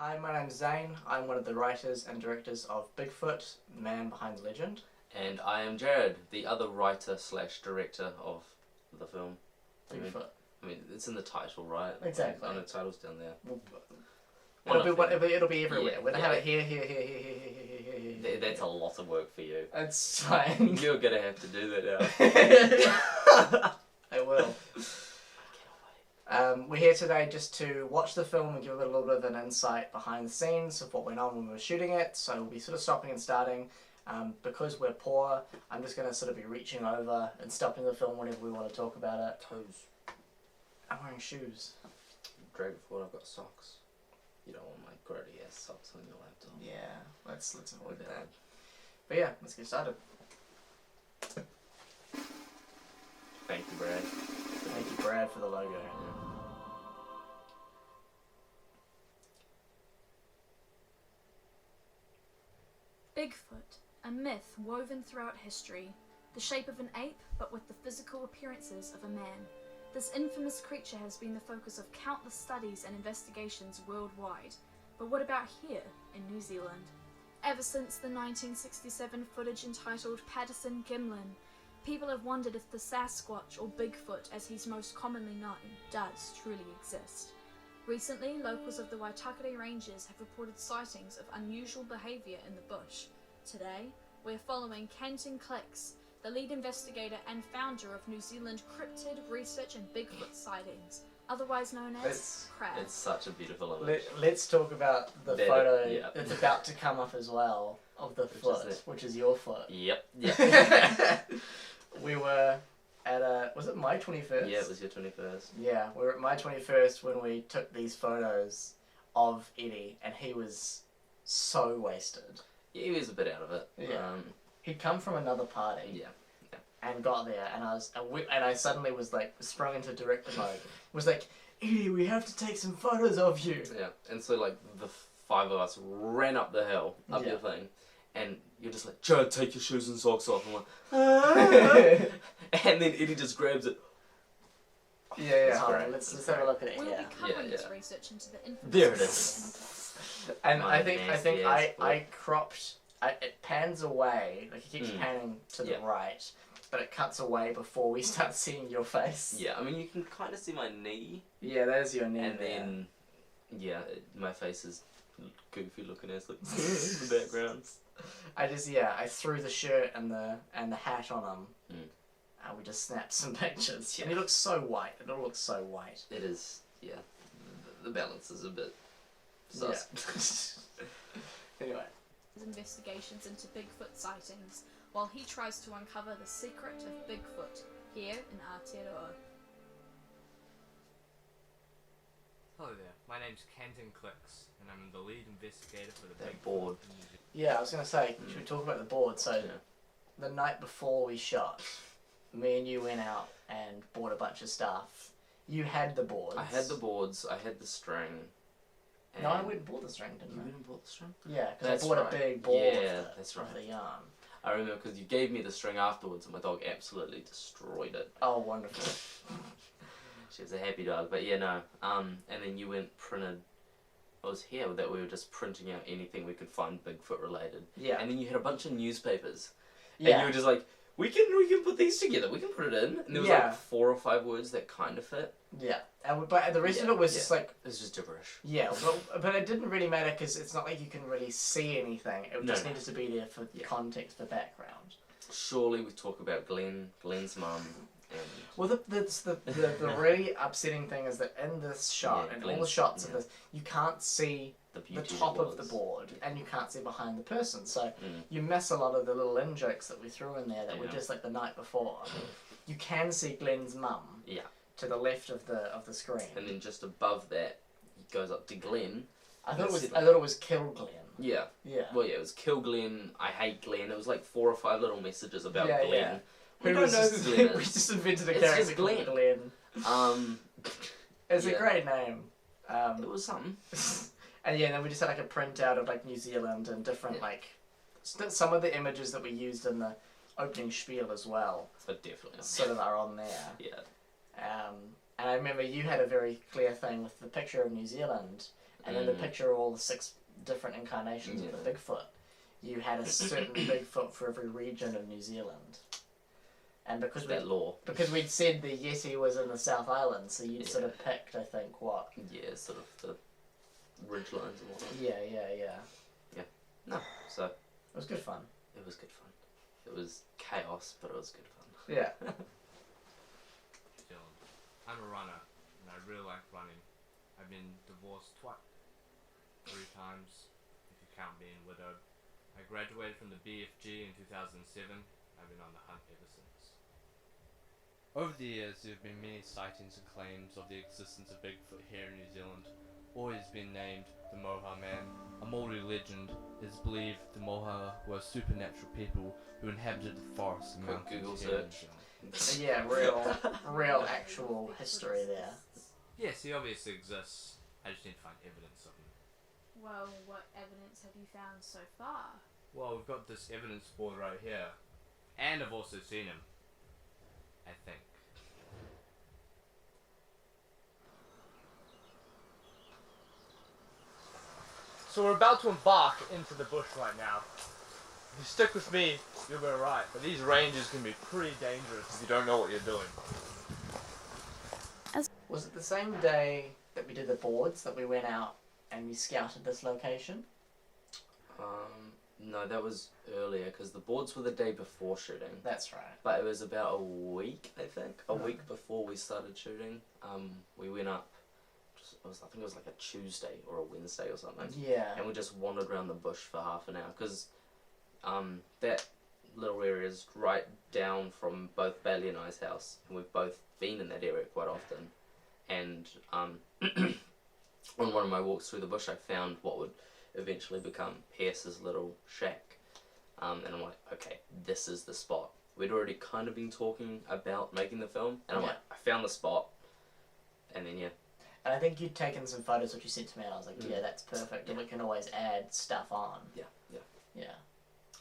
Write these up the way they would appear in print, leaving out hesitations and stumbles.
Hi, my name's Zane. I'm one of the writers and directors of Bigfoot, Man Behind the Legend. And I am Jarod, the other writer / director of the film. Bigfoot. I mean, it's in the title, right? Exactly. I know the title's down there. It'll be everywhere. Yeah, We'll yeah. have it here. That's a lot of work for you. It's fine. You're gonna have to do that now. I will. We're here today just to watch the film and give a little bit of an insight behind the scenes of what went on when we were shooting it. So we'll be sort of stopping and starting. Because we're poor, I'm just going to sort of be reaching over and stopping the film whenever we want to talk about it. Toes. I'm wearing shoes. Drag before I've got socks. You don't want my grody ass socks on your laptop. Yeah, let's avoid that. But yeah, let's get started. Thank you, Brad. Thank you, Brad, for the logo. Bigfoot, a myth woven throughout history, the shape of an ape but with the physical appearances of a man. This infamous creature has been the focus of countless studies and investigations worldwide. But what about here in New Zealand? Ever since the 1967 footage entitled Patterson Gimlin, people have wondered if the Sasquatch, or Bigfoot as he's most commonly known, does truly exist. Recently, locals of the Waitakere Ranges have reported sightings of unusual behaviour in the bush. Today, we're following Kenton Clicks, the lead investigator and founder of New Zealand Cryptid Research and Bigfoot Sightings, otherwise known as CRAB. It's such a beautiful image. Let's talk about the That- photo yeah. that's about to come up as well of the foot, which is your foot. Yep. We were at was it my 21st? Yeah, it was your 21st. Yeah, we were at my 21st when we took these photos of Eddie, and he was so wasted. Yeah, he was a bit out of it. Yeah. He'd come from another party. Yeah. And got there, and I suddenly was like sprung into director mode. Was like, Eddie, we have to take some photos of you. Yeah, and so like the five of us ran up the hill, up Yeah. your thing, and you're just like, Jarod, take your shoes and socks off. I'm like, ah. And then Eddie just grabs it. Yeah, hold great. on, let's have a look at it. We'll Yeah. be covering Yeah, this yeah. research into the infamous There it is. And My I think nasty ass I cropped. It pans away, like it keeps panning to the Yeah. right, but it cuts away before we start seeing your face. Yeah, I mean, you can kind of see my knee, Yeah, there's your knee. and there. then, yeah, my face is goofy looking as like in the background. I threw the shirt and the hat on him. Mm. And we just snapped some pictures. Yeah. And he looks so white. It all looks so white. It is, yeah, the balance is a bit sus. Anyway. investigations into Bigfoot sightings, while he tries to uncover the secret of Bigfoot here in Aotearoa. Hello there, my name's Kenton Clicks, and I'm the lead investigator for the That Bigfoot board. in New Zealand. Yeah, I was going to say, should we talk about the board? So, Yeah. the night before we shot, me and you went out and bought a bunch of stuff. You had the boards. I had the boards, I had the string. No, I went and bought the string, You didn't went I? and bought the string? Yeah, because That's I bought right. a big ball Yeah, of, that's of right. the yarn. I remember because you gave me the string afterwards and my dog absolutely destroyed it. Oh, wonderful. She was a happy dog, but yeah, no. And then you went printed. It was here that we were just printing out anything we could find Bigfoot related. Yeah. And then you had a bunch of newspapers. Yeah. And you were just like, we can put these together. We can put it in. And there was Yeah. like 4 or 5 words that kind of fit. Yeah. But the rest of it was just like, It was just gibberish. yeah, but it didn't really matter because it's not like you can really see anything. It just needed to be there for context, for background. Surely we talk about Glenn's mum. And Well, the really upsetting thing is that in this shot, Yeah, and all the Glenn's- shots of yeah. this, you can't see the the beauty top that of the was. board, and you can't see behind the person. So Mm. you miss a lot of the little in jokes that we threw in there that were Yeah. just like the night before. You can see Glenn's mum Yeah. to the left of the screen. And then just above that, it goes up to Glenn. I thought that's it. I thought it was Kill Glenn. Yeah. Yeah. Well, yeah, it was kill Glenn, I hate Glenn. It was like 4 or 5 little messages about Yeah, Glenn. yeah. We Who don't was know just, who Glenn we is. just invented a It's character just called Glenn. Glenn. It's a Yeah. great name. It was something. And yeah, then we just had like a printout of like New Zealand and different like some of the images that we used in the opening spiel as well. But definitely. Sort of are on there. Yeah. And I remember you had a very clear thing with the picture of New Zealand, and then the picture of all the 6 different incarnations of the Bigfoot, you had a certain Bigfoot for every region of New Zealand. And because because we'd said the Yeti was in the South Island, so you'd sort of picked, I think, what? Yeah, sort of the ridge lines and whatnot. Yeah. No, so... It was good fun. It was good fun. It was chaos, but it was good fun. Yeah. Dylan, I'm a runner, and I really like running. I've been divorced 3 times, if you count being widowed. I graduated from the BFG in 2007. I've been on the hunt ever since. Over the years, there have been many sightings and claims of the existence of Bigfoot here in New Zealand. Always been named the Moha Man. A Maori legend is believed the Moha were supernatural people who inhabited the forests and mountains. Google here in search. New Zealand. Yeah, real actual history there. Yes, he obviously exists. I just need to find evidence of him. Well, what evidence have you found so far? Well, we've got this evidence board right here. And I've also seen him. I think. So we're about to embark into the bush right now. If you stick with me, you'll be alright. But these ranges can be pretty dangerous if you don't know what you're doing. Was it the same day that we did the boards that we went out and we scouted this location? No, that was earlier, because the boards were the day before shooting. That's right. But it was about a week, I think. A week before we started shooting. We went up, I think it was like a Tuesday or a Wednesday or something. Yeah. And we just wandered around the bush for half an hour, because that little area is right down from both Bailey and I's house, and we've both been in that area quite often. And on one of my walks through the bush, I found what would eventually become Pierce's little shack. And I'm like, okay, this is the spot. We'd already kind of been talking about making the film, and I'm like, I found the spot. And then, And I think you'd taken some photos, which you sent to me, and I was like, yeah, that's perfect, and we can always add stuff on. Yeah.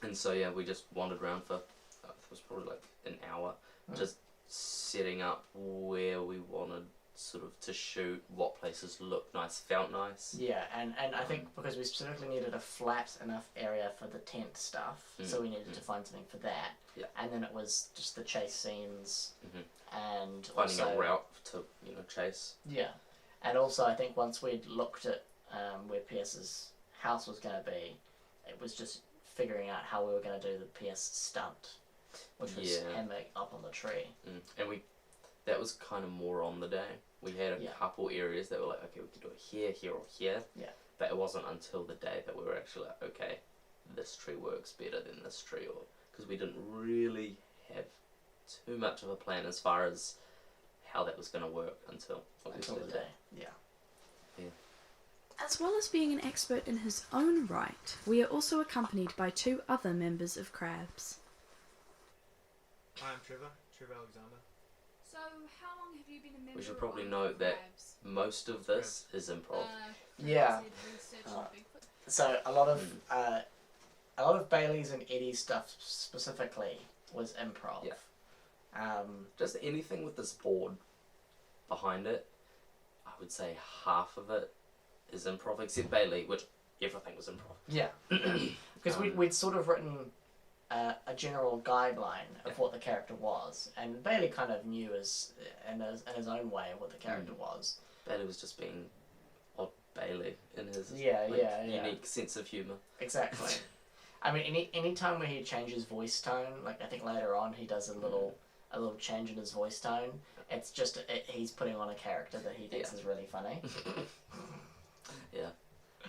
And so, we just wandered around for, it was probably like an hour, just setting up where we wanted sort of to shoot, what places looked nice, felt nice. Yeah, and I think because we specifically needed a flat enough area for the tent stuff, so we needed to find something for that. Yeah. And then it was just the chase scenes, and Finding also, a route to, chase. Yeah, and also I think once we'd looked at where Pierce's house was going to be, it was just figuring out how we were going to do the Pierce stunt, which was him up on the tree. And that was kind of more on the day. We had a couple areas that were like, okay, we could do it here, here, or here. Yeah. But it wasn't until the day that we were actually like, okay, this tree works better than this tree, or because we didn't really have too much of a plan as far as how that was going to work until the day. Yeah. As well as being an expert in his own right, we are also accompanied by 2 other members of Crabs. Hi, I'm Trevor Alexander. So, how long have you been a member? We should probably note that most of this is improv. Yeah. So a lot of Bailey's and Eddie's stuff specifically was improv. Yeah. Just anything with this board behind it, I would say half of it is improv, except Bailey, which everything was improv. Yeah. Because we'd sort of written a general guideline of what the character was, and Bailey kind of knew in his own way what the character was. Bailey was just being odd Bailey in his unique sense of humour. Exactly. I mean, any time where he changes voice tone, like I think later on he does a little change in his voice tone. It's just he's putting on a character that he thinks is really funny. Yeah,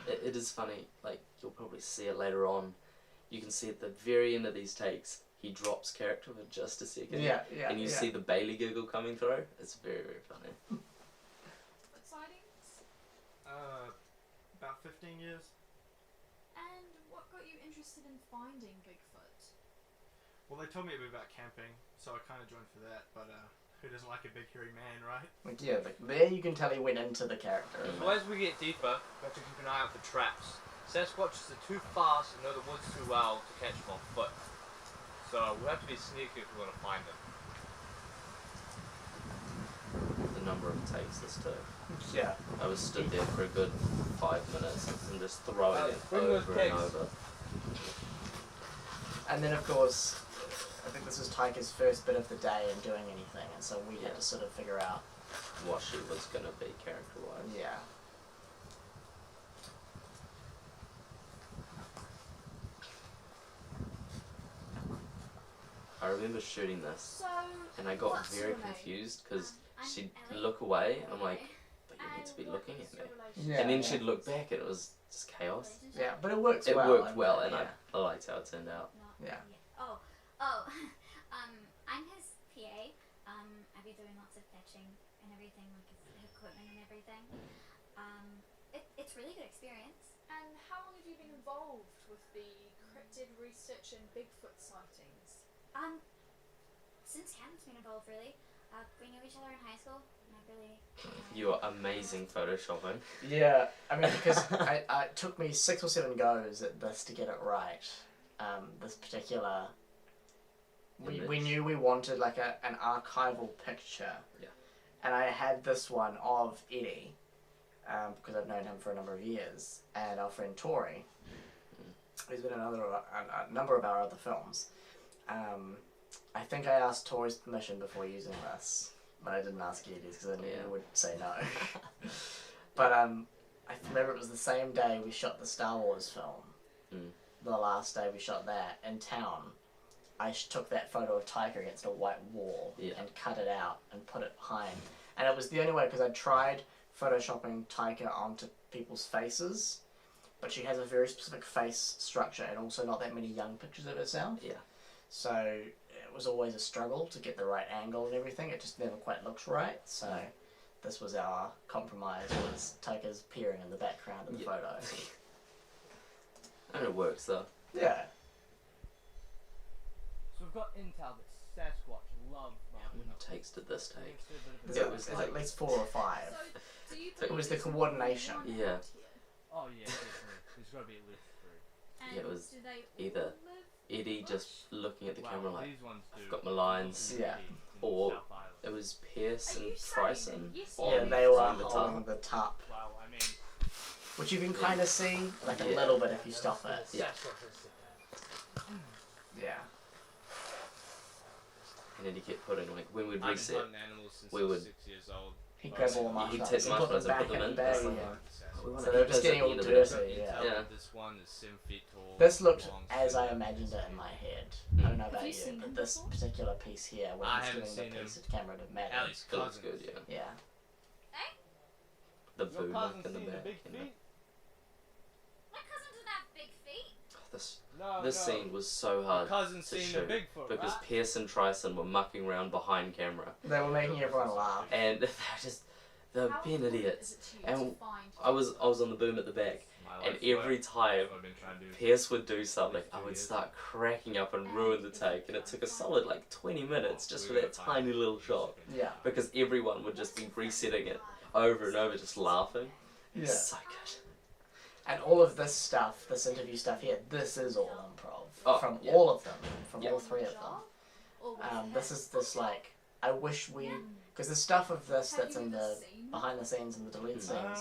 it is funny. Like you'll probably see it later on. You can see at the very end of these takes, he drops character for just a second. Yeah. And you see the Bailey giggle coming through. It's very, very funny. Sightings? About 15 years. And what got you interested in finding Bigfoot? Well, they told me it'd be about camping, so I kind of joined for that, but who doesn't like a big hairy man, right? Like, yeah, there you can tell he went into the character. So as we get deeper, we have to keep an eye out for traps. Sasquatches are too fast and know the woods too well to catch them on foot. So we have to be sneaky if we want to find them. And number of takes this took. Yeah. I was stood there for a good 5 minutes and just throwing it bring those over and kegs. over. And then of course, I think this was Taika's first bit of the day in doing anything, and so we had to sort of figure out. What she was going to be character-wise. Yeah. I remember shooting this, So, and I got what's very your name? confused because I'm she'd Ellie. look away, and I'm like, but you need to be looking at me. And then she'd look back, and it was just chaos. Yeah, but it works It well. worked well, and yeah. I liked how it turned out. Yeah. Oh, I'm his PA. I've been doing lots of fetching and everything, like his equipment and everything. It's really good experience. And how long have you been involved with the cryptid research and Bigfoot sightings? Since Cam's been involved, really. We knew each other in high school, and I really. You're amazing photoshopping. Yeah, I mean, because it took me 6 or 7 goes at this to get it right. This particular... We knew we wanted like an archival picture. Yeah. And I had this one of Eddie, because I've known him for a number of years, and our friend Tori, who's been in a number of our other films. I think I asked Tori's permission before using this, but I didn't ask Eddie's because I knew he would say no. But I remember it was the same day we shot the Star Wars film. The last day we shot that in town. I took that photo of Taika against a white wall and cut it out and put it behind. And it was the only way, because I tried photoshopping Taika onto people's faces, but she has a very specific face structure and also not that many young pictures of herself. Yeah. So it was always a struggle to get the right angle and everything. It just never quite looked right. So this was our compromise, was Taika's peering in the background of the photo. And it works though. Yeah. So we've got intel that Sasquatch loved How many takes did this take? There's It was there's like- at least 4 or 5. So, do you It was the believe coordination. there's Yeah. Oh yeah, definitely. There's got to be at least 3. And Yeah, it was do they either all live? Eddie just looking at the camera like, these ones do. I've got my lines. Yeah. Or South Island. it was Pierce Are and you Bryson. Yes. on Yeah, they were on the holding top. the top, Wow, I mean, which you can kind of see, like a Yeah. little bit if you stop it. Yeah. Yeah. And then he kept putting like when we'd I've been reset, hunting animals since we I was would- 6 years old. He grabbed all the He'd marshmallows. take He the put them marshmallows and back put them in the in. bag It's like, again. we want So to they're eat just those getting at all the end of the dirty. day. Yeah. Yeah. This one is 7 feet tall. This looked long, as I thin. imagined it in my head. Mm. I don't know Have about you you, seen but him this before? particular piece here, where I he's haven't doing seen the him. piece of camera to Maddie. Ali's It looks cousin. good, yeah. Yeah. The Your boom cousin mic in the seen the back. big You know. feet? My cousin doesn't have big feet. This scene was so Your hard cousin to seen the shoot Bigfoot, because right? Pierce and Tryson were mucking around behind camera, They were making everyone laugh. and they're How being important idiots. is it to you And to find I was on the boom at the back, My and life's every work. time I've been trying to do. Pierce would do something, I 2 would years. start cracking up and ruin the take, and it took a solid like 20 minutes just for that tiny little shot, Yeah. because everyone would just be resetting it over and over, just laughing. Yeah. So good. And all of this stuff, this interview stuff here, this is all improv. Oh, from yeah. all of them, from Yeah. all 3 of them. This is this like, I wish we, because the stuff of this Have that's you in ever the seen behind the scenes and the delete Mm. scenes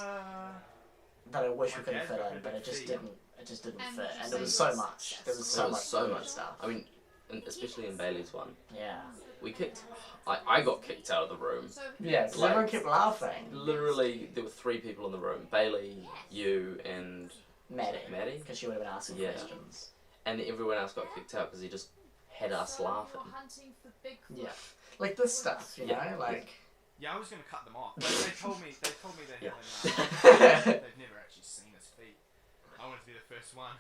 that I wish we My could dad's fit got in, a but big it just feet. didn't. It just didn't And fit, would you and say there was you're so much. There was so There much. was so good much stuff. I mean, and especially in Bailey's one, Yeah. we kicked. I got kicked out of the room. So Yeah, because Like- everyone kept laughing. Literally, there were 3 people in the room: Bailey, you, and Maddie, because she would have been asking Yeah. questions. everyone else got kicked out because he just had us so laughing. You're hunting for Bigfoot. Yeah. Like this stuff, you Yeah. know, like. Yeah, I was gonna cut them off. But they told me they Yeah. haven't. They've never actually seen his feet. I wanted to be the first one.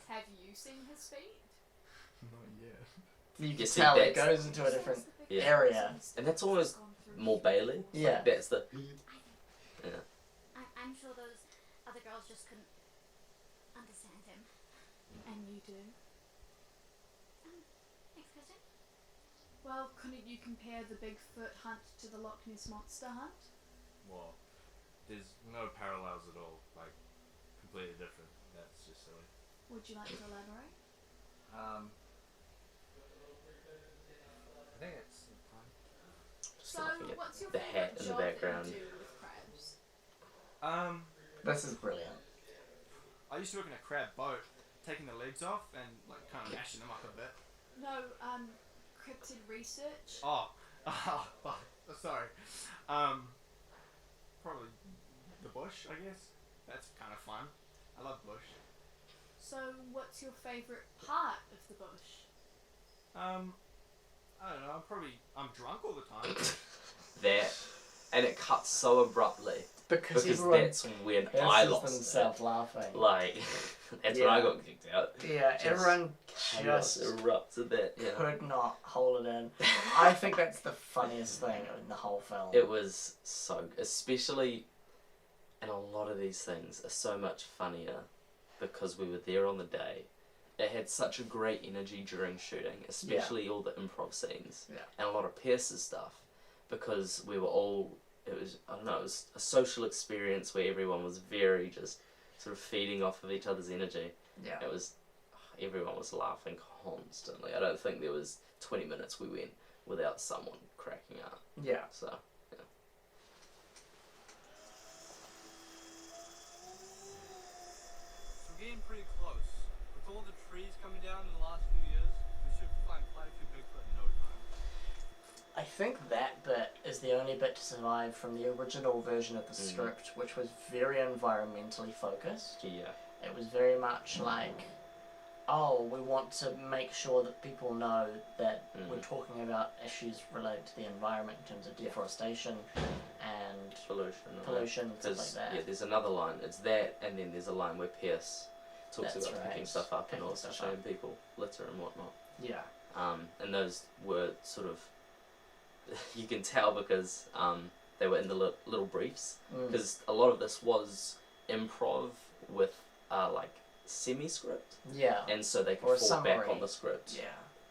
Have you seen his feet? Not yet. You can You see, tell it that's- goes into a different Yeah. area. And that's almost more Bailey. Yeah. Like, that's the. I'm sure those other girls just couldn't understand him. And you do. Next question. Well, couldn't you compare the Bigfoot hunt to the Loch Ness Monster hunt? Well, there's no parallels at all. Like, completely different. That's just silly. Would you like to elaborate? I think it's fine. So, Yeah, what's your the favourite hat in the job background. that you do with crabs? This is brilliant. I used to work in a crab boat, taking the legs off and like kind of mashing them up a bit. No, cryptid research. Oh, sorry. Probably the bush, I guess. That's kind of fun. I love bush. So, what's your favourite part of the bush? I don't know. I'm drunk all the time. That, and it cuts so abruptly Because because everyone that's when I pisses lost it. themselves laughing. Like, that's when I Yeah. got kicked out. Yeah, Just everyone Chaos just erupted that. Yeah. could not hold it in. I think that's the funniest thing in the whole film. It was so, especially, and a lot of these things are so much funnier because we were there on the day. It had such a great energy during shooting, especially all the improv scenes Yeah. and a lot of Pierce's stuff, because we were all, it was, I don't know, it was a social experience where everyone was very just sort of feeding off of each other's energy. Yeah. It was, everyone was laughing constantly. I don't think there was 20 minutes we went without someone cracking up. Yeah. So, yeah. So we're getting pretty close. With all the trees coming down in the last few years, we should find quite a few Bigfoot in no time. I think that bit is the only bit to survive from the original version of the script, which was very environmentally focused. Yeah. It was very much like, oh, we want to make sure that people know that we're talking about issues related to the environment in terms of deforestation and Pollution. stuff like that. Yeah, there's another line. It's that, and then there's a line where Pierce talks That's about picking right. stuff up and Picking also stuff showing up. people litter and whatnot. Yeah. And those were sort of, you can tell because they were in the little briefs, because a lot of this was improv with like semi-script, Yeah. and so they Or a could fall back summary. on the script, Yeah.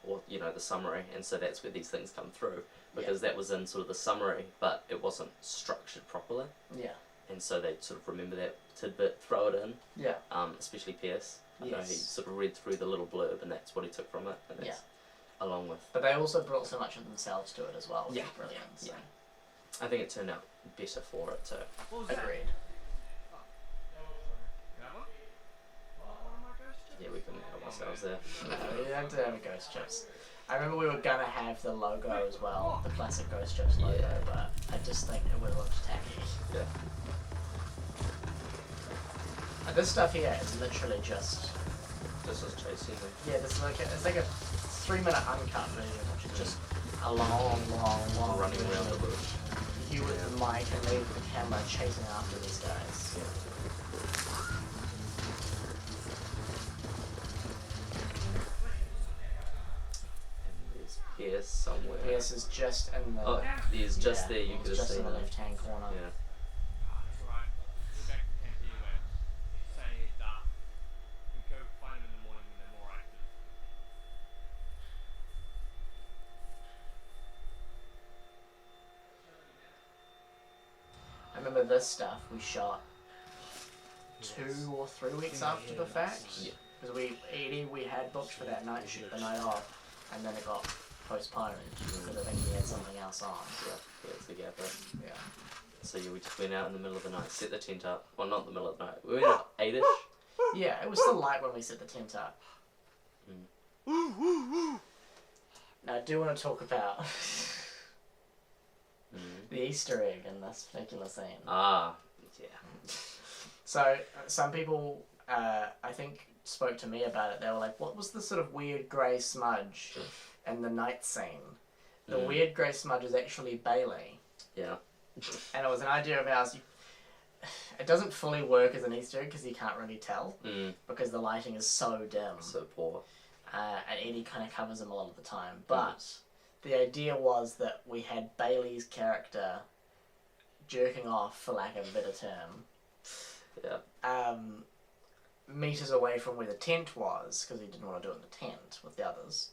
or you know, the summary, and so that's where these things come through, because that was in sort of the summary, but it wasn't structured properly, Yeah. and so they sort of remember that tidbit, throw it in, Yeah. especially Pierce. I know he Yes. sort of read through the little blurb, and that's what he took from it, and that's along with. But they also brought so much of themselves to it as well, which Yeah. is brilliant. So. Yeah. I think it turned out better for it too. What was that? Agreed. That one? One of my ghost chips? Yeah, we couldn't help ourselves there. No, we had to have a Ghost Chips. I remember we were gonna have the logo as well, the classic Ghost Chips logo, Yeah. but I just think it would have looked tacky. Yeah. And this stuff here is literally just This was chasing them. yeah, this is like it's like a 3-minute uncut version, which is just a long Running version around the of bush. you with the mic and me with the camera chasing after these guys. And there's Pierce somewhere. Pierce is just in the Oh, he's just there, you he's could have just seen in the him. left-hand corner. Yeah. That's alright. We're back to camp anyway. Say dark. We can go find them in the morning when they're more active. I remember this stuff we shot 2 or 3 weeks after the fact. Yeah. Because we had booked for that night shoot the night off, and then it got postponed because I think we had something else on. Yeah, it's the gap up. Yeah. So yeah, we just went out in the middle of the night, set the tent up. Well, not the middle of the night. We went out 8ish. Yeah, it was still light when we set the tent up. Now I do want to talk about the Easter egg in this particular scene. Ah, yeah. So some people, I think, spoke to me about it. They were like, "What was the sort of weird grey smudge in the night scene?" The weird grey smudge is actually Bailey, Yeah. and it was an idea of ours. It doesn't fully work as an Easter egg because you can't really tell because the lighting is so dim. So poor. And Eddie kind of covers him a lot of the time. But the idea was that we had Bailey's character jerking off, for lack of a better term, Yeah. meters away from where the tent was, because he didn't want to do it in the tent with the others.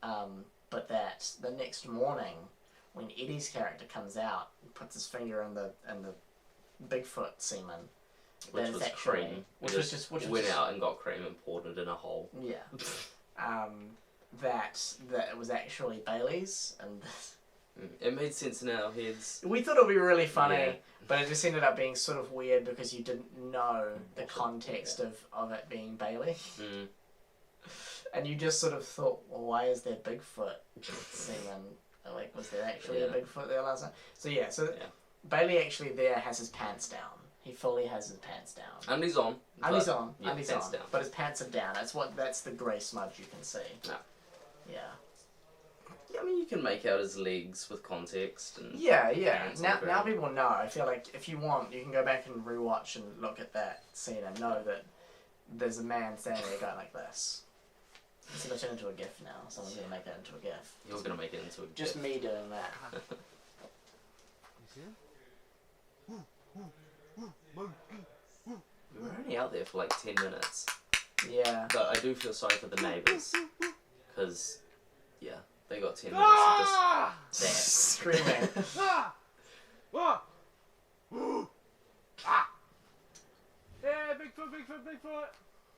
But that the next morning, when Eddie's character comes out and puts his finger in the Bigfoot semen, Which that was it's actually, cream. which We was just went out and got cream and poured it in a hole. yeah. That it was actually Bailey's, and It made sense in our heads. We thought it would be really funny, Yeah. but it just ended up being sort of weird because you didn't know the context of it being Bailey. Mm. And you just sort of thought, well, why is there Bigfoot semen? Like, was there actually a Bigfoot there last night? So Bailey actually there has his pants down. He fully has his pants down. Undies on. Undies on. Yeah, Undies pants on. down. But his pants are down. That's the grey smudge you can see. No. Yeah. Yeah, I mean, you can make out his legs with context. And Yeah. pants Now and now people know. I feel like if you want, you can go back and rewatch and look at that scene and know that there's a man standing there going like this. It's going to turn into a GIF now. Someone's going to make that into a GIF. You're going to make it into a Just GIF. me doing that. You see him? We were only out there for like 10 minutes. Yeah. But I do feel sorry for the neighbours. Because, yeah, they got 10 minutes of just that. Screaming. Yeah, Bigfoot!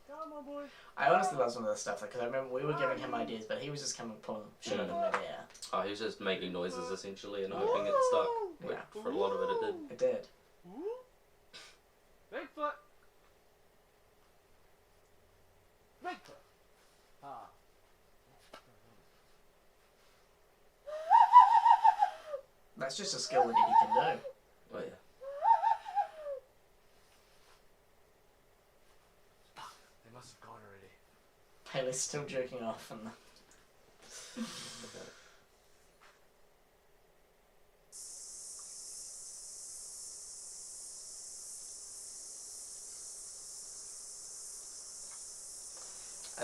Come on, boy! I honestly love some of this stuff because I remember we were giving him ideas, but he was just coming pulling shit out of midair. Oh, he was just making noises essentially and hoping it stuck. Which Yeah. for a lot of it, it did. It did. Bigfoot! Bigfoot! Ah. That's just a skill that Eddie can do. Oh, yeah. They must have gone already. Haley's still jerking off and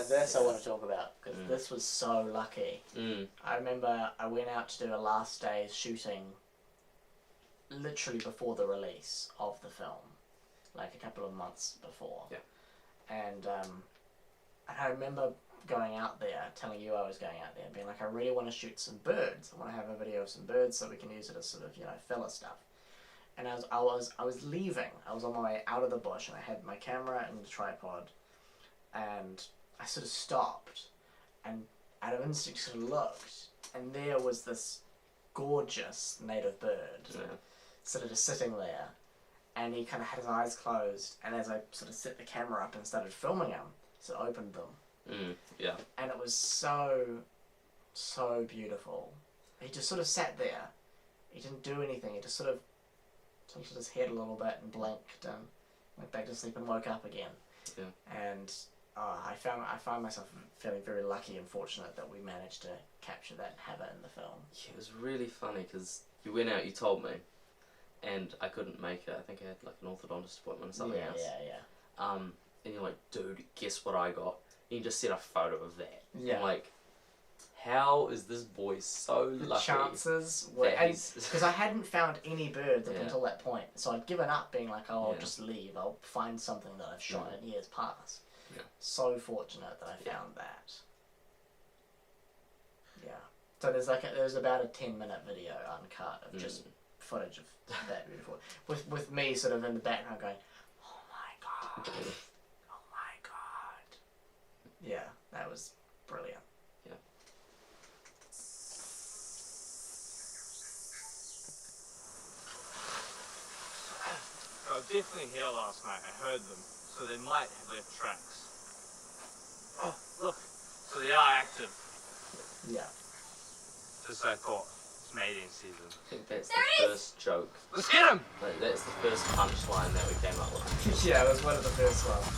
this I want to talk about because this was so lucky. I remember I went out to do a last day's shooting literally before the release of the film, like a couple of months before. Yeah. And I remember going out there, telling you I was going out there, being like, I really want to shoot some birds. I want to have a video of some birds so we can use it as sort of, filler stuff. And I was leaving. I was on my way out of the bush, and I had my camera and the tripod, and I sort of stopped, and out of instinct sort of looked, and there was this gorgeous native bird, sort of just sitting there, and he kind of had his eyes closed, and as I sort of set the camera up and started filming him, so I opened them. Yeah. And it was so, so beautiful. He just sort of sat there. He didn't do anything. He just sort of tilted his head a little bit and blinked and went back to sleep and woke up again. Yeah. And I found myself feeling very lucky and fortunate that we managed to capture that and have it in the film. Yeah, it was really funny because you went out, you told me, and I couldn't make it. I think I had like an orthodontist appointment or something else. Yeah. And you're like, dude, guess what I got? And you just sent a photo of that. Yeah. I'm like, how is this boy so The lucky? chances were... that he's- Because I hadn't found any birds up Yeah. until that point. So I'd given up being like, oh, I'll Yeah. just leave. I'll find something that I've shot in years past. Yeah. So fortunate that I Yeah. found that. Yeah. So there's about a 10-minute video uncut of just footage of that beautiful... With me sort of in the background going, oh my god. Oh my god. Yeah, that was brilliant. I was definitely here last night. I heard them, so they might have left tracks. Oh, look. So they are active. Yeah. Just as I thought. It's mating season. I think that's There the it is! first joke. Let's get him! Like, that's the first punchline that we came up with. Yeah, it was one of the first ones.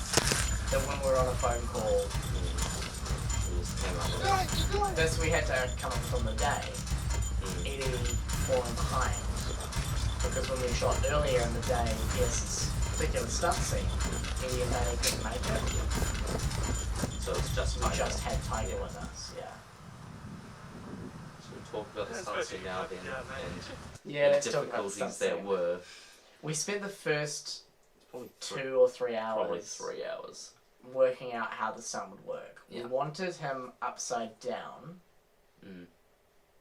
Then when we were on a phone call, We just came up with it. this we had to come up with on the day. Eddie falling behind. Because when we shot earlier in the day, this particular stunt scene, Eddie and Danny couldn't make it. So it's just We just had Tiger with us, yeah. So we talk about the sunset now then and Yeah, the let's talk about the stunt difficulties there scene. were. We spent the first Probably 2 or 3 hours Probably 3 hours. working out how the stunt would work. Yeah. We wanted him upside down Mm.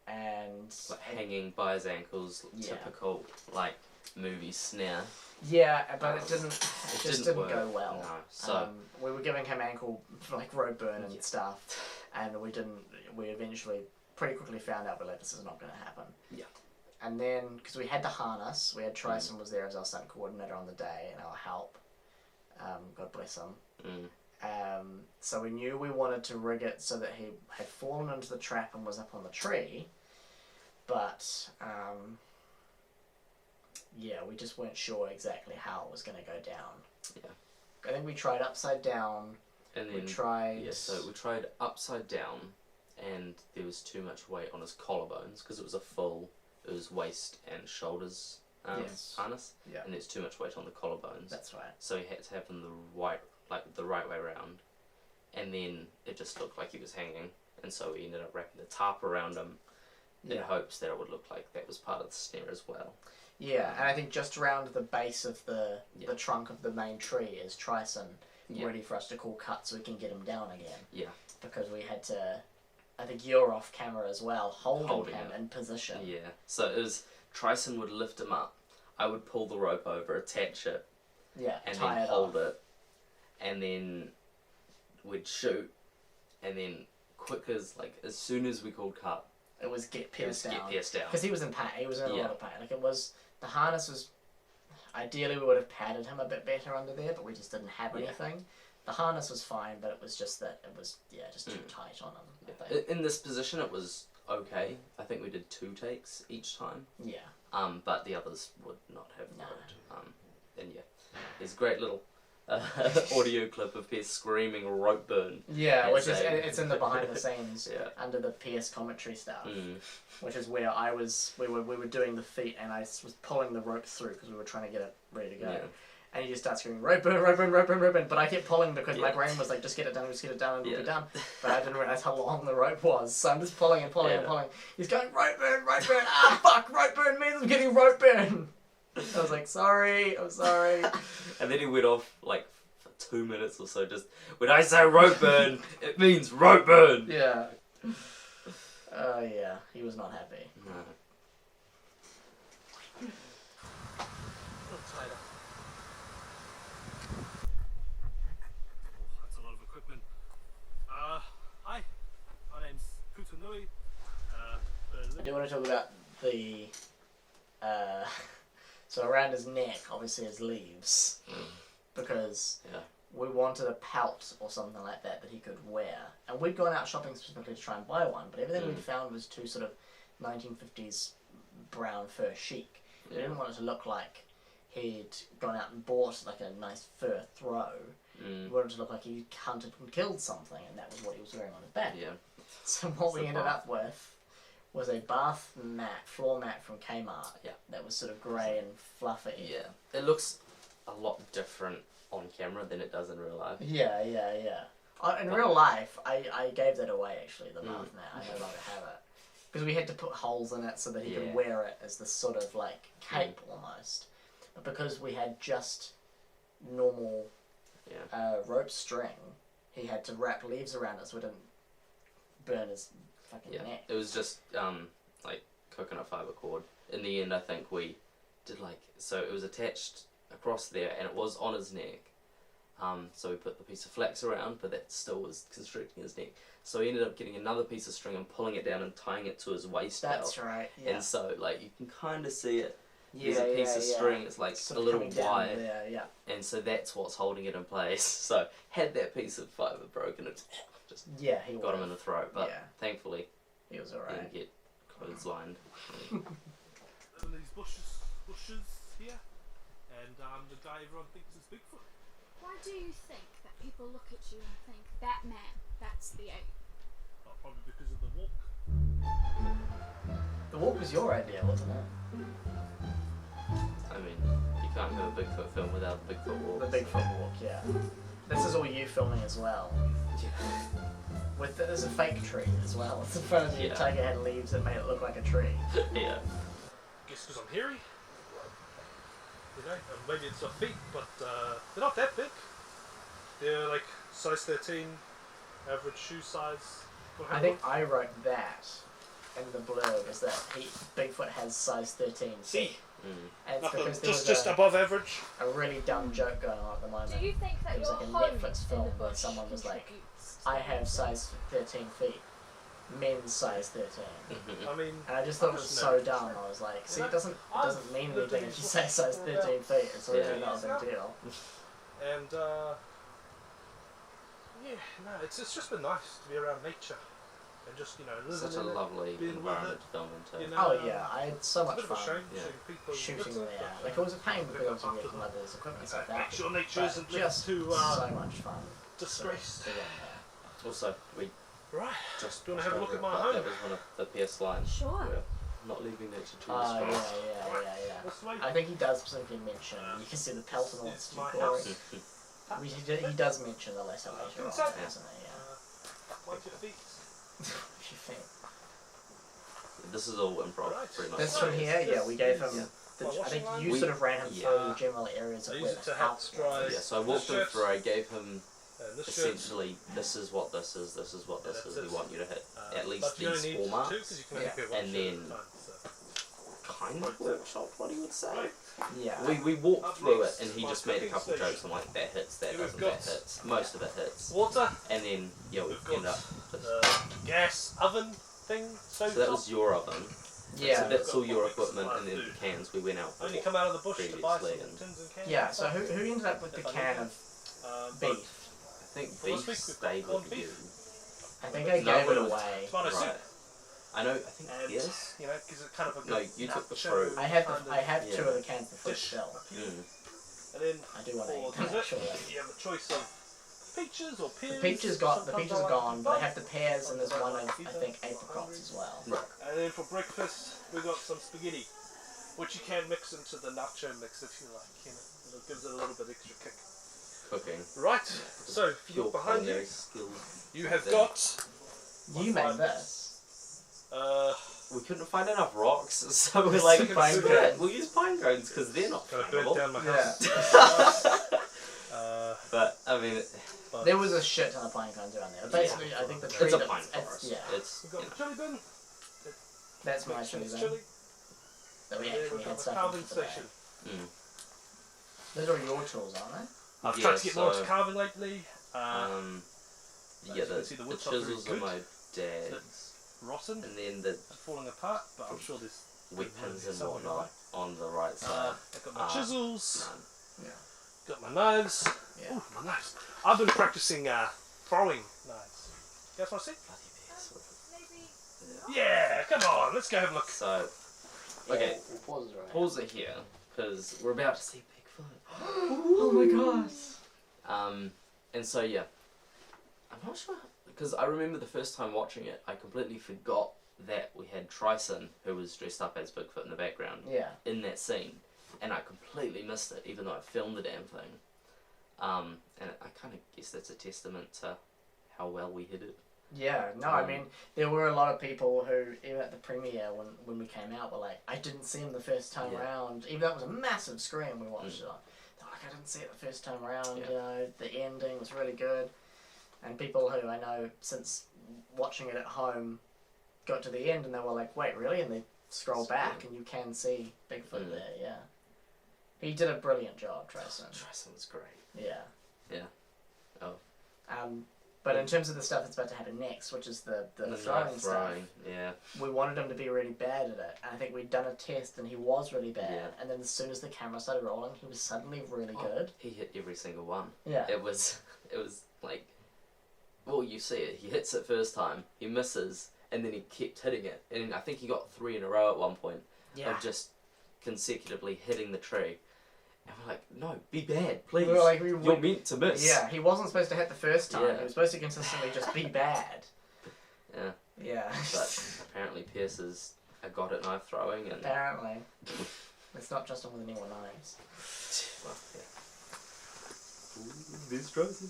and Like hanging by his ankles, Yeah. typical like movie snare. yeah, but it It just didn't didn't work. go well. No. So We were giving him ankle like road burn and Yeah. stuff, and we eventually pretty quickly found out, we're like, this is not going to happen. Yeah. And then, because we had the harness, we had Tryson was there as our stunt coordinator on the day and our help. God bless him. So we knew we wanted to rig it so that he had fallen into the trap and was up on the tree. But, yeah, we just weren't sure exactly how it was going to go down. Yeah. I think we tried upside down. And then We tried... Yeah, so we tried upside down, and there was too much weight on his collarbones because it was it was waist and shoulders Yes. harness, Yeah. and there's too much weight on the collarbones. That's right. So he had to have them the right way around, and then it just looked like he was hanging, and so we ended up wrapping the tarp around him in hopes that it would look like that was part of the snare as well. Yeah, and I think just around the base of the trunk of the main tree is Tryson ready for us to call cut so we can get him down again. Yeah. Because we had to, I think you're off camera as well, holding him in position. Yeah. So it was, Tryson would lift him up, I would pull the rope over, attach it, Yeah, and tie then it hold off. it, and then we'd shoot, and then as soon as we called cut, It was get it pierced was get down. pierced down. Because he was in pain. He was in a Yeah. lot of pain. Like the harness was, ideally we would have padded him a bit better under there, but we just didn't have Yeah. anything. The harness was fine, but it was just that it was, just too tight on him. I think. In this position, it was okay. I think we did 2 takes each time. Yeah. But the others would not have No. worked. And yeah, there's a great little audio clip of Pierce screaming rope burn. Yeah, And which is saying- it's in the behind the scenes Yeah. under the PS commentary stuff, Mm. which is where we were doing the feat and I was pulling the rope through because we were trying to get it ready to go. Yeah. And he just starts screaming, rope burn, rope burn, rope burn, rope burn. But I kept pulling because my Yeah. brain was like, just get it done, and it'll Yeah. be done. But I didn't realise how long the rope was. So I'm just pulling and pulling and Yeah. pulling. He's going, rope burn, ah, fuck, rope burn means I'm getting rope burn. I was like, sorry, I'm sorry. And then he went off for 2 minutes or so. Just when I say rope burn, it means rope burn. Yeah. Yeah, he was not happy. No. That's a lot of equipment. Hi, my name's Kutanui. I do want to talk about the, so around his neck, obviously his leaves, because we wanted a pelt or something like that he could wear, and we'd gone out shopping specifically to try and buy one, but everything we'd found was too sort of 1950s brown fur chic. We didn't want it to look like he'd gone out and bought like a nice fur throw. We wanted it to look like he hunted and killed something, and that was what he was wearing on his back. Yeah. So what we So ended bath. up with was a bath mat, floor mat from Kmart. Yeah. That was sort of grey and fluffy. Yeah. It looks a lot different on camera than it does in real life. Yeah. In real life, I gave that away actually, the bath mat. I no longer have it. Because we had to put holes in it so that he could wear it as this sort of like cape almost. But because we had just normal rope string, he had to wrap leaves around it so it didn't burn his fucking neck. It was just coconut fiber cord. In the end, I think we did so it was attached across there and it was on his neck. So we put the piece of flax around, but that still was constricting his neck. So he ended up getting another piece of string and pulling it down and tying it to his waist That's belt. right. Yeah. And so you can kind of see it. Yeah, There's a piece of string. It's Sort a of little coming down wire. there, yeah. And so that's what's holding it in place. So had that piece of fibre broken, it just He got him in the throat. But Yeah. thankfully, He was he alright. didn't get clotheslined. And these bushes here, and the guy everyone thinks is Bigfoot. Why do you think that people look at you and think, that man, that's the ape? Oh, probably because of the walk. The walk was your idea, wasn't it? I mean, you can't have a Bigfoot film without a Bigfoot walk. The Bigfoot walk, yeah. This is all you filming as well. There's a fake tree as well. It's in front of you. Yeah. Tiger had leaves that made it look like a tree. Yeah. Guess because I'm hairy. You know, maybe it's our feet, but they're not that big. They're like size 13, average shoe size. I think I wrote that in the blurb is that Bigfoot has size 13 feet. See, And it's nothing, because there was just above average. a really dumb joke going on at the moment. Do you think that It was your like a home Netflix in film the where bush someone was like, contributes to I the have Bigfoot? size 13 feet. men's size 13. I mean, And I just thought it was so dumb. I was like, see, it doesn't mean anything if you say size 13 feet. It's really not a big deal. and yeah, no, it's just been nice to be around nature and just living Such a in it, lovely being with environment it. to film into. You know, Oh yeah, I had so It's a much bit of a fun shame Yeah. seeing people shooting with there. it, Like it was a pain because obviously we had mothers, equipment and stuff like that. make sure nature But isn't just too so much fun. disgraced. to get there. Also, we Right. just Do you wanna have a look at my but home? That was one of the PS lines. Sure. We're not leaving nature too Yeah, disgraced. yeah. This way. I think he does specifically mention. You can see the pelt and all It's it's my too house. gory. He does mention the lesser later on, Inside. doesn't he? Yeah. Watch your feet. If you think. This is all improv, Right. pretty much. This from here, yeah, we gave him. Yeah. I think washing you line? sort of ran him Yeah. through general areas I of use where it the to help house dry- was. Yeah, so I walked him shirts. through, I gave him And this shirt. essentially, this is what this is, this is what this Yeah, is, that's we it. want you to hit Uh, at least but you these don't need four two, marks. 'cause you can only Yeah. pick one And shirt at then- a time, so. Kind of workshop, what he would say. Right. Yeah. We walked Up through next, it and he my just made a cooking couple station. jokes. I'm like, that hits, that Here we've doesn't, that got- hits. Most of it hits. Water. And then, yeah, we We've end got up. gas oven thing. So that was your oven. Yeah. So that's all your Got equipment, one and then mixed the cans we went out for. Only come out of the bush to buy some previously and- tins and cans. Yeah. So who ended up with the can of but beef? I think Well, beef this week we've stayed got with beef. you. I think I No, gave but it it was away. tomato soup. Right. I know, I think And, yes. gives it kind of a No, good you took the nacho fruit. I have kind I have yeah. two of the cans of fruit dish still. appeal. Mm. And then I do want to for eat them dessert, actually. you have a choice of peaches or pears. The peaches got the Sometimes peaches I are like gone, but I both. have the pears and there's Sometimes one I of like I either. think I'm apricots as well. Right. And then for breakfast, we got some spaghetti, which you can mix into the nacho mix if you like. It gives it a little bit extra kick. Cooking. Right. So if you Your look behind you, culinary skills. you have There. got. You made this. We couldn't find enough rocks, so we're like, Pine cones. we'll use pine cones because they're not Gonna burn flammable. down my Yeah. house. But I mean, But There was a shit ton of pine cones around there. Basically, I think the tree it's a that- pine it's- forest. Yeah, It's we've you got the chili bin. that's my Makes chili sense, then. chili. That we And then actually we've had got the stuff carving for today. station. mm. Those are your tools, aren't they? I've Yeah, tried to get more so- into carving lately. Yeah, as you the can see, the wood's not very chisels are good. my dad's, Rotten and then the and falling apart, but I'm sure there's. weapons and something whatnot on the right side. I've got my chisels, None. got my knives. Yeah. Ooh, my knives. I've been practicing throwing knives. You guys want to see? Bloody best with Maybe. Yeah, come on, let's go have a look. it. So, okay, We'll pause it right. pause it here because we're about to see Bigfoot. Oh my gosh. And so yeah, I'm not sure because I remember the first time watching it, I completely forgot that we had Trison, who was dressed up as Bigfoot in the background, Yeah. in that scene, and I completely missed it, even though I filmed the damn thing. And I kind of guess that's a testament to how well we hit it. Yeah, no, I mean, there were a lot of people who, even at the premiere, when we came out, were like, I didn't see him the first time Yeah. around, even though it was a massive screen we watched it on. They were like, I didn't see it the first time around, Yeah. you know, the ending was really good. And people who I know, since watching it at home, got to the end and they were like, wait, really? And they scroll back and you can see Bigfoot there, yeah. He did a brilliant job, Trison. Trison was great. Yeah. Yeah. Oh. But in terms of the stuff that's about to happen next, which is the throwing knife stuff, throwing, yeah. we wanted him to be really bad at it. And I think we'd done a test and he was really bad. Yeah. And then as soon as the camera started rolling, he was suddenly really good. He hit every single one. Yeah. It was like, well, you see it. He hits it first time, he misses, and then he kept hitting it. And I think he got 3 in a row at one point Yeah. of just consecutively hitting the tree. And we're like, no, be bad, please. We were like, You're meant to miss. Yeah, he wasn't supposed to hit the first time. Yeah. He was supposed to consistently just be bad. Yeah. Yeah. But apparently Pierce is a god at knife throwing, and Apparently. It's not just on with anyone knows. well, yeah. This Trison.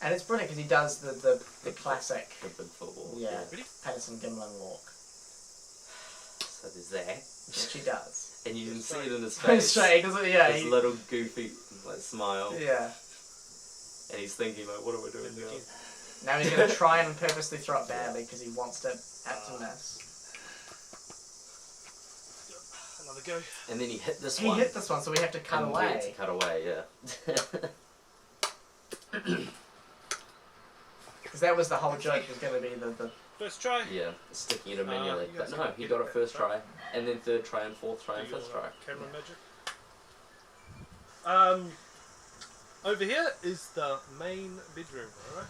And it's brilliant because he does the classic, The big football. yeah, Ready? Patterson Gimlin walk, So there's that, which he does. and you can see it in his It's face. straight, doesn't yeah, His little goofy like smile, yeah. and he's thinking like, what am I doing now? Now he's going to try and purposely throw it badly because he wants to have to miss. Another go. And then he hit this He one. hit this one, so we have to cut and we had to away. cut away, yeah. Because that was the whole joke, was going to be the First try. Yeah, sticking it in manually. you But guys no, can he get got it that first try. try, and then third try, and fourth try, and Do fifth your, try. camera magic. Over here is the main bedroom. All right.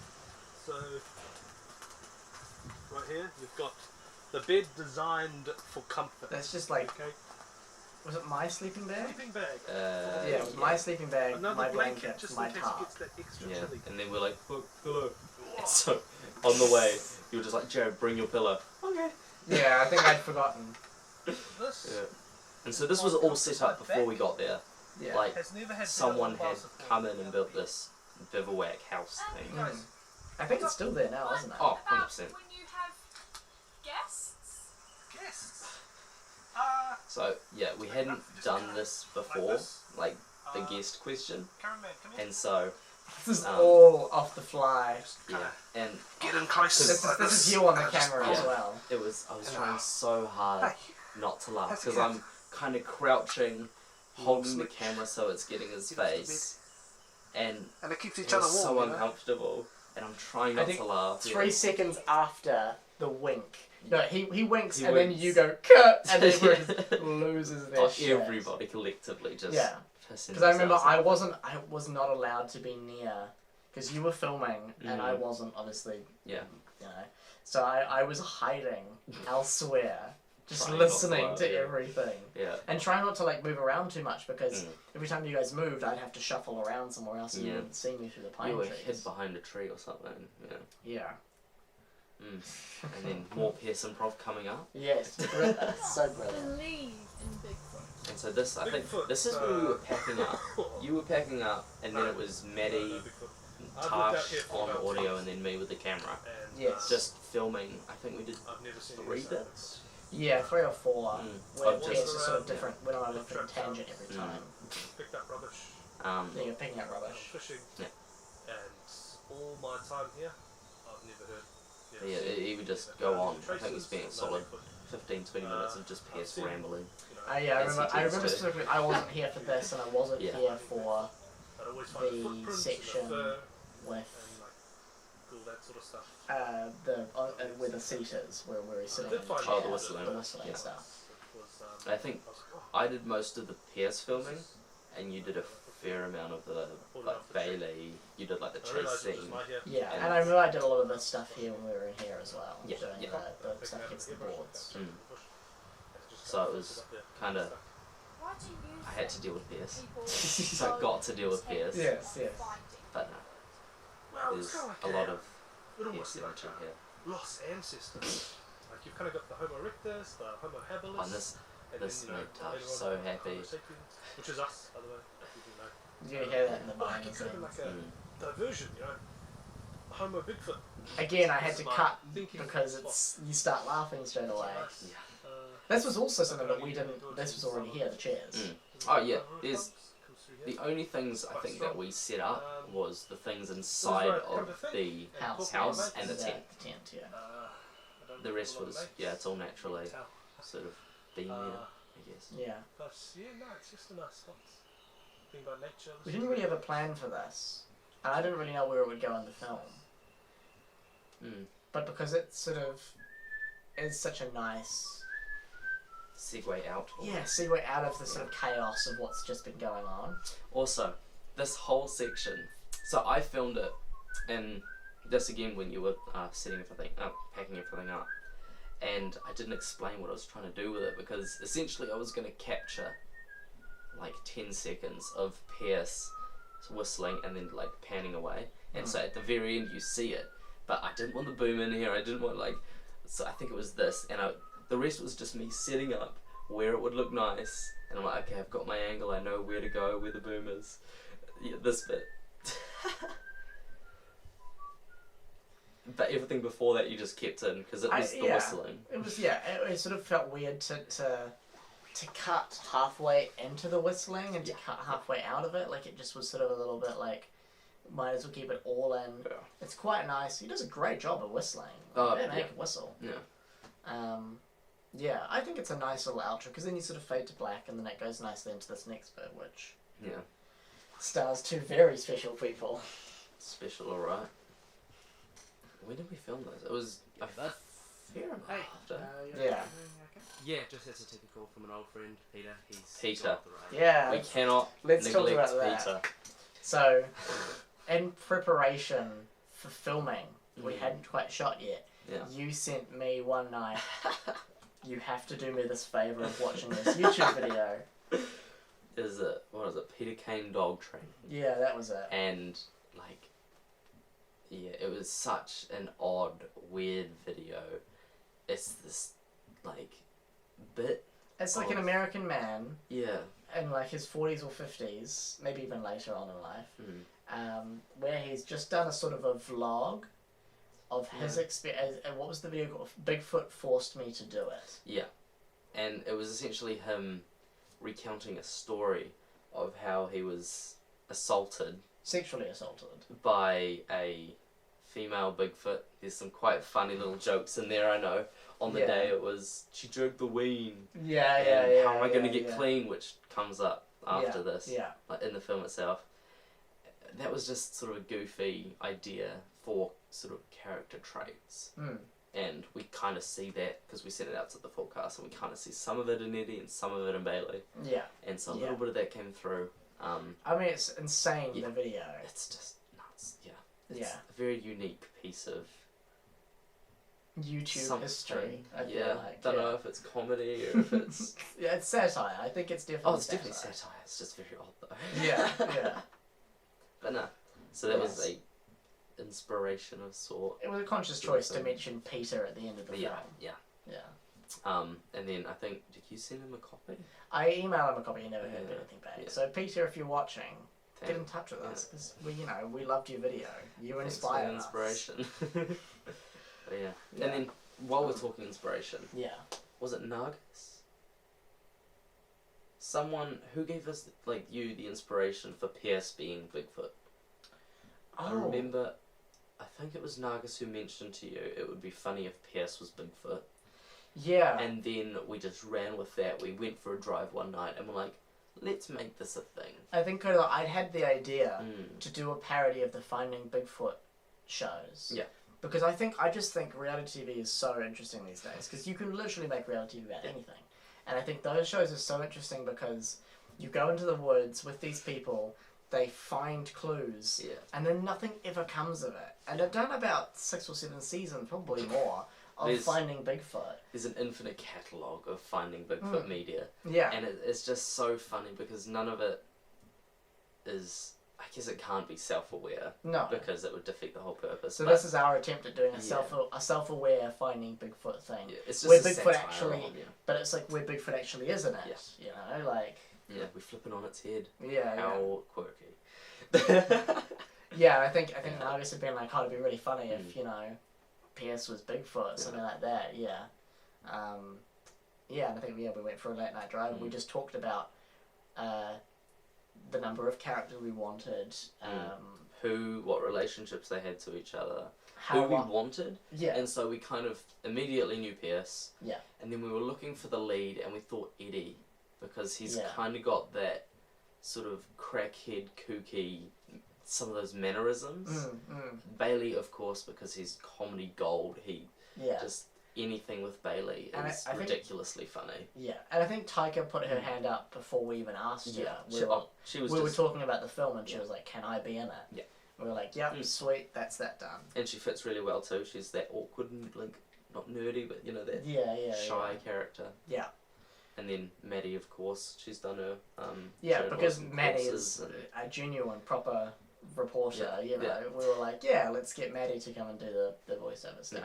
So right here you've got the bed designed for comfort. That's just like, Okay. was it my sleeping bag? Sleeping bag. Yeah, it was my sleeping bag, Another my blanket blanket, just my in case tarp. it gets that extra Yeah, chilly. and then we're like, look, pillow. And so on the way, you were just like, Jarod, bring your pillow. Okay. Yeah, I think I'd forgotten. This Yeah. And so this was all set up before we got there. Yeah. Like, has never had someone bell had bars before. come in and built this bivouac house thing. Mm. I think it's still there now, isn't it? Oh, About 100%. when you have guests? Guests. So, yeah, we hadn't done this before, like the guest question. Cameraman, come here. And so, This is Um, all off the fly. yeah, and Get in close. This is you on the camera as Yeah. well. I was trying so hard not to laugh because I'm kind of crouching, holding the camera so it's getting his face, and And it keeps it each other was warm. so you know? uncomfortable, and I'm trying I not think to laugh. 3 seconds after the wink. No, he winks He and winks. then you go cut and everyone just loses their Oh, shit. everybody collectively just Yeah. pissing Because I remember themselves I was not allowed to be near, because you were filming and I Mhm. wasn't, obviously. Yeah. You know, so I was hiding elsewhere, just Trying not to listening laugh, to yeah. everything Yeah. and trying not to like move around too much because Mm. every time you guys moved, I'd have to shuffle around somewhere else and you Yeah. wouldn't see me through the pine You were trees. hid behind a tree or something. Yeah. Yeah. Mm. And then more Pearson Improv coming up. Yes, so brilliant. Believe in Bigfoot. And so this, I think, Bigfoot, this is where we were packing up. You were packing up, and then it was Maddie, I've lived out Tash here for on about audio, 10 and then me with the camera. And, Yes. Just filming. I think we did I've never seen 3 any bits. Yeah, 3 or 4. Mm. Where Of it's just just sort of around, different. We're on a yeah. different tangent every Mm. time. Picked up rubbish, Yeah, you're picking up rubbish. fishing, Yeah. and all my time here, I've never heard. But yeah, he would just go on. I think we spent a solid 15-20 minutes of just Pierce rambling. Yeah, I Yes, remember. he I tends remember to. specifically. I wasn't here for this, and I wasn't Yeah. here for the the section with and like all that sort of stuff. where the seat is, where he's sitting I did in the find chair, Oh, the whistling. the whistling Yeah. stuff. It was, I think I did most of the Pierce filming, and you did a fair amount of the like Bailey. You did like the chase scene. Yeah, And- and I remember I did a lot of this stuff here when we were in here as well, Yeah, doing yeah. the stuff against the boards. Mm. So it was kind of. Why do you use I had to deal with Pierce. people So I got to deal with Pierce. Yes, yes. But no, Well, there's it's kind of a like lot of it almost Pierce like imagery here. lost ancestors. Like you've kind of got the Homo erectus, the Homo habilis. On this, and this then, you know, made Tash later on so the happy. Homo sapiens, which is us, by the way. If you didn't know. You hear that in the Like behind it the could have been scenes. like a Mm. diversion, you know. Homo Bigfoot. Again, I had to Smart cut thinking. because it's you start laughing straight away. Yeah. This was also something that we didn't. This was already here, the chairs. Mm. Oh yeah, there's the only things I think that we set up was the things inside of the house and the tent. The tent, yeah. The rest was it's all naturally sort of been there, I guess. Yeah. But yeah, no, it's just a nice spot. Being by nature. We didn't really have a plan for this, and I didn't really know where it would go in the film. Mm. But because it sort of is such a nice Segue out. segue out of the sort of chaos of what's just been going on. Also, this whole section. So I filmed it, and this again when you were setting everything up, packing everything up, and I didn't explain what I was trying to do with it because essentially I was going to capture like 10 seconds of Pierce whistling and then like panning away, and so at the very end you see it, but I didn't want the boom in here. I didn't want so I think it was this, and the rest was just me setting up where it would look nice, and I'm like, okay, I've got my angle, I know where to go, where the boom is. Yeah, this bit. But everything before that you just kept in because it was the whistling. It was it sort of felt weird to cut halfway into the whistling and to cut halfway out of it. Like it just was sort of a little bit like might as well keep it all in. Yeah. It's quite nice. He does a great job of whistling. Oh, Man, yeah. can whistle. Yeah. Yeah, I think it's a nice little outro because then you sort of fade to black and then it goes nicely into this next bit, which Yeah. stars two very special people. Special, alright. When did we film this? It was a hear him Hey, after. Yeah. Okay? Yeah, just as a typical from an old friend, Peter. He's Peter. off the rails. Yeah. We cannot Let's talk neglect about that. Peter. So, in preparation for filming, we Mm. hadn't quite shot yet. Yeah. You sent me one night. You have to do me this favor of watching this YouTube video. What is it? Peter Kane dog training. Yeah, that was it. And like, yeah, it was such an odd, weird video. It's this like bit. It's like an American man Yeah. in like his 40s or 50s, maybe even later on in life, where he's just done a sort of a vlog of his experience. And what was the video called? Bigfoot Forced Me to Do It. Yeah, and it was essentially him recounting a story of how he was assaulted Sexually assaulted. by a female Bigfoot. There's some quite funny little jokes in there, I know. On the Yeah. day it was, she jerked the ween. Yeah, And how am I going to get yeah. clean, which comes up after this, Yeah. like in the film itself. That was just sort of a goofy idea for sort of character traits. Mm. And we kind of see that because we sent it out to the full cast, and we kind of see some of it in Eddie and some of it in Bailey. Yeah. And so a Yeah. little bit of that came through. I mean, it's insane, Yeah. the video. It's just nuts, yeah. It's Yeah. a very unique piece of YouTube something. history, I feel Yeah, like. don't yeah. know if it's comedy or if it's... Yeah, it's satire. I think it's definitely Oh, it's definitely satire. It's just very odd though. Yeah, yeah. But no. So that was Yes. a inspiration of sort. It was a conscious choice to mention Peter at the end of the Yeah, film. yeah. Yeah. And then I think, did you send him a copy? I emailed him a copy, he never heard Yeah, anything back. yeah. So Peter, if you're watching, get in Thank- touch with yeah. us, because we loved your video. You Thanks for the inspired us. inspiration. But yeah. Yeah. And then while we're talking inspiration, Yeah. was it Nagas? Someone who gave us like you the inspiration for Pierce being Bigfoot. I Oh. remember, I think it was Nagas who mentioned to you it would be funny if Pierce was Bigfoot. Yeah. And then we just ran with that. We went for a drive one night and we're like, let's make this a thing. I think I'd had the idea Mm. to do a parody of the Finding Bigfoot shows. Yeah. Because I just think reality TV is so interesting these days. Because you can literally make reality TV about anything. And I think those shows are so interesting because you go into the woods with these people, they find clues, Yeah. and then nothing ever comes of it. And I've done about 6 or 7 seasons, probably more, of There's- Finding Bigfoot. There's an infinite catalogue of Finding Bigfoot media. Yeah. And it's just so funny because none of it is... I guess it can't be self-aware No. because it would defeat the whole purpose. So but this is our attempt at doing a Yeah. self-aware Finding Bigfoot thing. yeah, it's just where a Bigfoot satire actually- on, But it's like where Bigfoot actually is in it. Yeah. You know, like... yeah, we're flipping on its head. Yeah, How quirky. Yeah, I think Yeah. Nagas had been like, oh, it'd be really funny if, Mm. you know, Pierce was Bigfoot, something like that, yeah. Yeah, and I think, we went for a late night drive and we Mm. just talked about the number of characters we wanted, What relationships they had to each other. how Who we long... wanted. Yeah, And so we kind of immediately knew Pierce. Yeah. And then we were looking for the lead and we thought Eddie. Because he's Yeah. kind of got that sort of crackhead, kooky, some of those mannerisms. Bailey, of course, because he's comedy gold. He yeah. just... Anything with Bailey And is I think- ridiculously funny. Yeah, and I think Taika put her hand up before we even asked her. She was We were just... talking about the film and she Yeah. was like, can I be in it? Yeah. We were like, yep, Mm. sweet, that's that done. And she fits really well too. She's that awkward and like not nerdy, but you know that Yeah, shy character. Yeah. And then Maddie, of course, she's done her. Yeah, shown because awesome Maddie courses is and- a genuine, proper reporter, Yeah, you know. yeah. We were like, yeah, let's get Maddie to come and do the voiceover stuff. Yeah.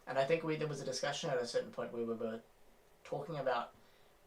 And I think there was a discussion at a certain point where we were talking about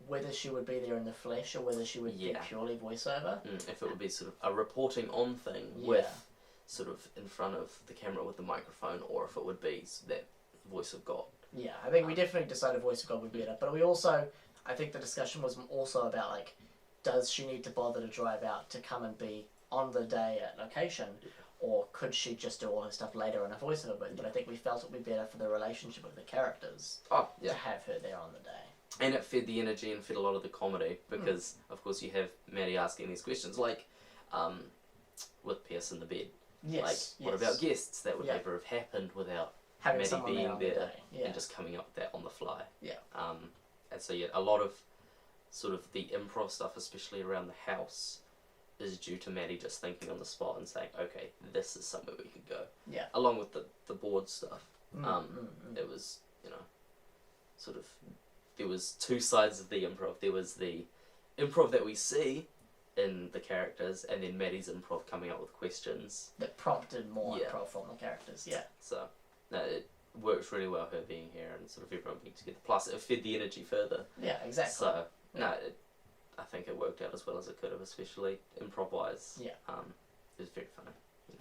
whether she would be there in the flesh or whether she would be Yeah. purely voiceover. if it would be sort of a reporting on thing Yeah. with sort of in front of the camera with the microphone, or if it would be that voice of God. Yeah, I think we definitely decided Voice of God would be better. But we also, I think the discussion was also about, like, does she need to bother to drive out to come and be on the day at location? Or could she just do all her stuff later in a voiceover booth? But I think we felt it would be better for the relationship of the characters Oh, to yeah. have her there on the day. And it fed the energy and fed a lot of the comedy because, of course, you have Maddie asking these questions like, with Pierce in the bed. Yes. Like, what about guests? That would Yeah. never have happened without having Maddie someone being there on the there day. Yeah. and just coming up with that on the fly. Yeah. And so a lot of sort of the improv stuff, especially around the house, is due to Maddie just thinking on the spot and saying, okay, this is somewhere we could go. Yeah. Along with the board stuff. Mm. It was, sort of, there was two sides of the improv. There was the improv that we see in the characters, and then Maddie's improv coming up with questions. That prompted more Yeah. improv from the characters. Yeah. So, no, it worked really well, her being here and sort of everyone being together. Plus, it fed the energy further. Yeah. Exactly. So, Yeah. I think it worked out as well as it could have, especially improv-wise. Yeah. It was very funny.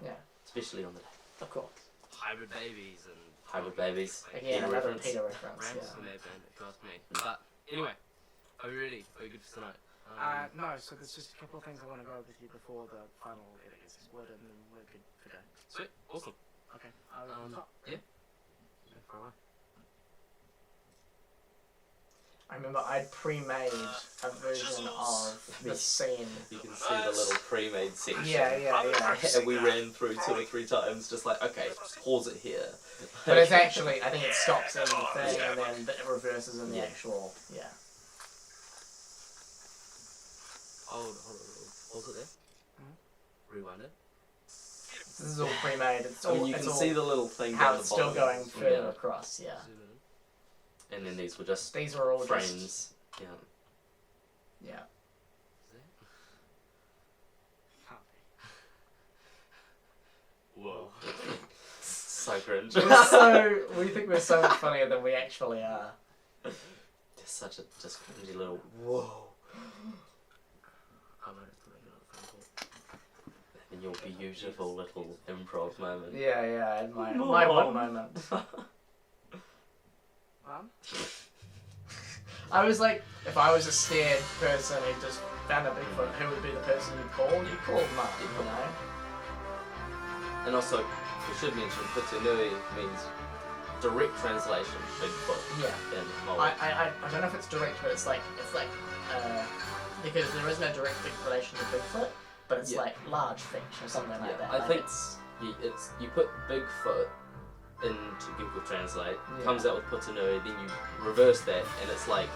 Yeah. Especially on the day. Of course. Hybrid babies and Hybrid babies. Again, Peter another reference. Peter reference. Rams Yeah. on their band, if you ask me. But anyway, are we ready? Are we good for tonight? No, so there's just a couple of things I want to go with you before the final edit gets word and then we're good for going. Sweet, awesome. Okay. Yeah. I remember I'd pre-made a version of the scene. You can see the little pre-made section. Yeah. And we ran through 2 or 3 times, just like, okay, pause it here. But it's actually, I think it stops in the thing and then it reverses in the actual, yeah. Hold on. Pause it there. Rewind it. This is all pre-made. It's I all, mean, you it's can all see the little thing how down it's the still bottom. going further Yeah. across, yeah. And then these were just These were all frames. just, Yeah. yeah. Whoa. So cringe. We think we're so much funnier than we actually are. Just such a just cringy little whoa. And your beautiful little improv moment. Yeah, and my one moment. I was like, if I was a scared person who just found a Bigfoot, who would be the person you'd call? You'd call Mum, you know? And also, we should mention Putunui means direct translation, Bigfoot. Yeah. In Maori. I don't know if it's direct, but it's like, because there is no direct relation to Bigfoot, but it's Yeah. like large fish or something like that. I Like think it's, you put Bigfoot into Google Translate, Yeah. comes out with Putunui, then you reverse that, and it's like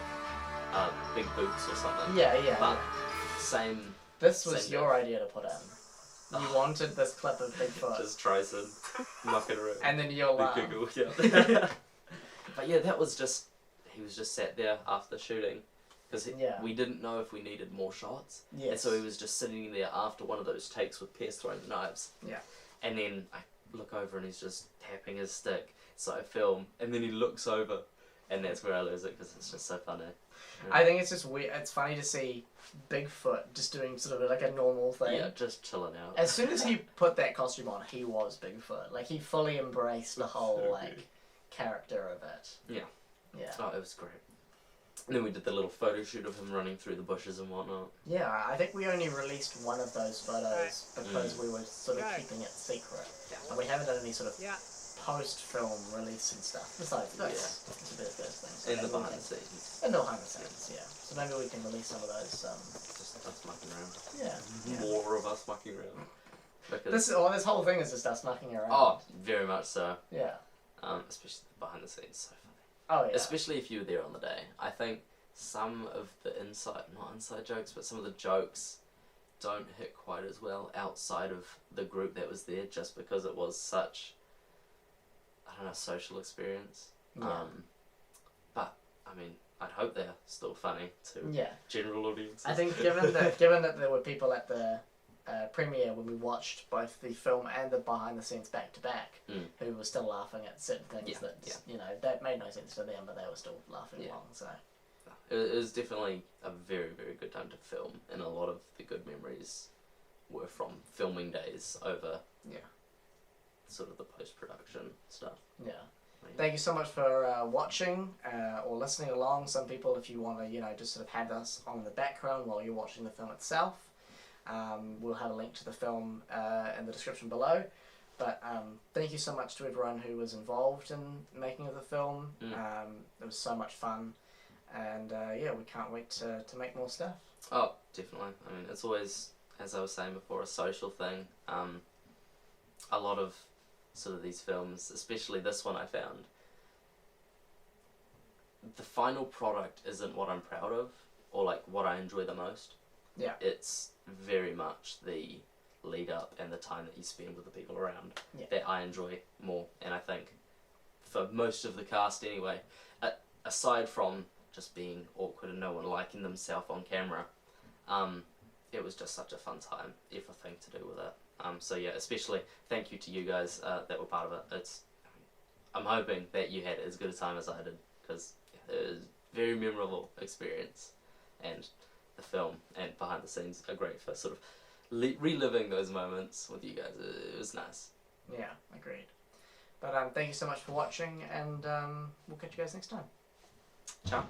big boots or something. yeah. But same. This was same your idea to put in. You wanted this clip of Bigfoot, Just tries and muck it around. and then you'll laugh. Google, yeah. But yeah, that was just, he was just sat there after shooting, because Yeah. we didn't know if we needed more shots, and Yes. so he was just sitting there after one of those takes with Pierce throwing the knives. Yeah. And then I look over and he's just tapping his stick, so I film, and then he looks over, and that's where I lose it, because it's just so funny. I think it's just weird. It's funny to see Bigfoot just doing sort of like a normal thing. Yeah, just chilling out. As soon as he put that costume on, he was Bigfoot. Like, he fully embraced the whole, So like, good. character of it. Yeah. Yeah. Oh, it was great. And then we did the little photo shoot of him running through the bushes and whatnot. Yeah, I think we only released one of those photos because we were sort of keeping it secret. And we haven't done any sort of post-film release and stuff. Besides this. It's a bit of first thing. So And the maybe we behind the can- scenes. And the behind the scenes, yeah. So maybe we can release some of those. Just us mucking around. Yeah. More of us mucking around. Because This whole thing is just us mucking around. oh, very much so. Yeah. Especially the behind the scenes, so funny. Oh, yeah. Especially if you were there on the day. I think some of the not inside jokes, but some of the jokes don't hit quite as well outside of the group that was there, just because it was such, I don't know, social experience. Yeah. But I mean, I'd hope they're still funny to Yeah. general audiences. I think given that there were people at the premiere when we watched both the film and the behind the scenes back to back who were still laughing at certain things that made no sense to them, but they were still laughing along. So it was definitely a very, very good time to film, and a lot of the good memories were from filming days over sort of the post-production stuff. yeah. Thank you so much for watching or listening along. Some people, if you want to, just sort of have us on the background while you're watching the film itself. We'll have a link to the film in the description below. But thank you so much to everyone who was involved in making of the film. It was so much fun. And we can't wait to make more stuff. Oh, definitely. I mean, it's always, as I was saying before, a social thing. A lot of sort of these films, especially this one I found, the final product isn't what I'm proud of or like what I enjoy the most. Yeah. It's very much the lead up and the time that you spend with the people around that I enjoy more. And I think for most of the cast anyway, aside from just being awkward and no one liking themselves on camera, it was just such a fun time, everything to do with it. So yeah, especially thank you to you guys that were part of it. I'm hoping that you had as good a time as I did, because it was a very memorable experience, and the film and behind the scenes are great for sort of reliving those moments with you guys. It was nice. Yeah, agreed. But thank you so much for watching, and we'll catch you guys next time. Ciao.